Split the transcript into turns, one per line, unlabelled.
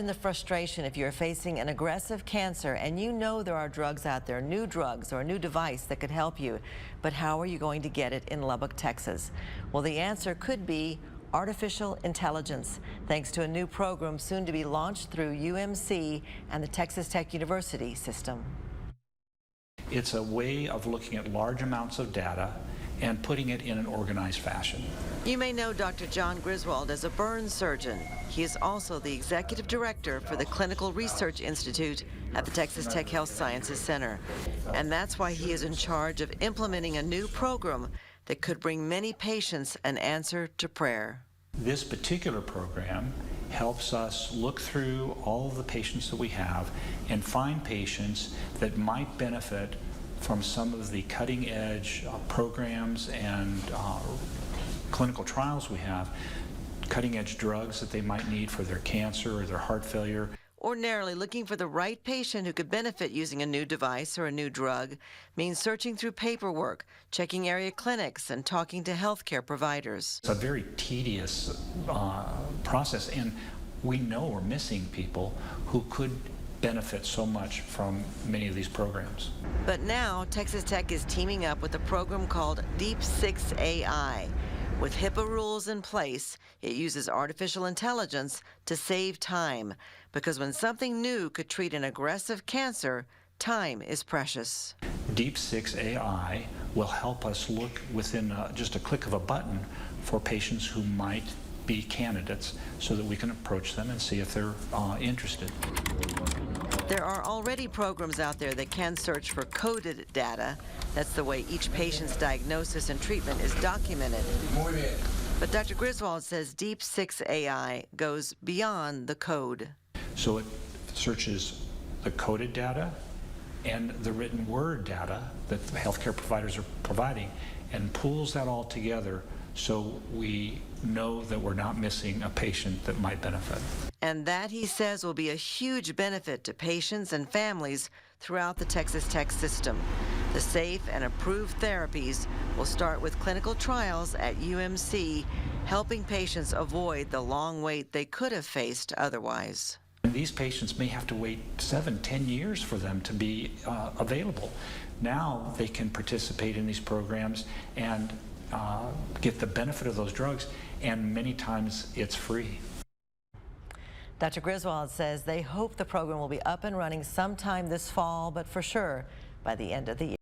In the frustration if you're facing an aggressive cancer and you know there are drugs out there, new drugs or a new device that could help you, but how are you going to get it in Lubbock, Texas? Well, the answer could be artificial intelligence, thanks to a new program soon to be launched through UMC and the Texas Tech University system.
It's a way of looking at large amounts of data and putting it in an organized fashion.
You may know Dr. John Griswold as a burn surgeon. He is also the executive director for the Clinical Research Institute at the Texas Tech Health Sciences Center. And that's why he is in charge of implementing a new program that could bring many patients an answer to prayer.
This particular program helps us look through all of the patients that we have and find patients that might benefit from some of the cutting-edge programs and clinical trials we have, cutting-edge drugs that they might need for their cancer or their heart failure.
Ordinarily, looking for the right patient who could benefit using a new device or a new drug means searching through paperwork, checking area clinics, and talking to healthcare providers.
It's a very tedious process, and we know we're missing people who could benefit so much from many of these programs.
But now, Texas Tech is teaming up with a program called Deep 6 AI. With HIPAA rules in place, it uses artificial intelligence to save time, because when something new could treat an aggressive cancer, time is precious.
Deep 6 AI will help us look within just a click of a button for patients who might be candidates so that we can approach them and see if they're interested.
There are already programs out there that can search for coded data. That's the way each patient's diagnosis and treatment is documented. But Dr. Griswold says Deep 6 AI goes beyond the code.
So it searches the coded data and the written word data that the healthcare providers are providing and pulls that all together so we know that we're not missing a patient that might benefit.
And that, he says, will be a huge benefit to patients and families throughout the Texas Tech system. The safe and approved therapies will start with clinical trials at UMC, helping patients avoid the long wait they could have faced otherwise.
And these patients may have to wait 7-10 years for them to be available. Now they can participate in these programs and get the benefit of those drugs, and many times it's free.
Dr. Griswold says they hope the program will be up and running sometime this fall, but for sure by the end of the year.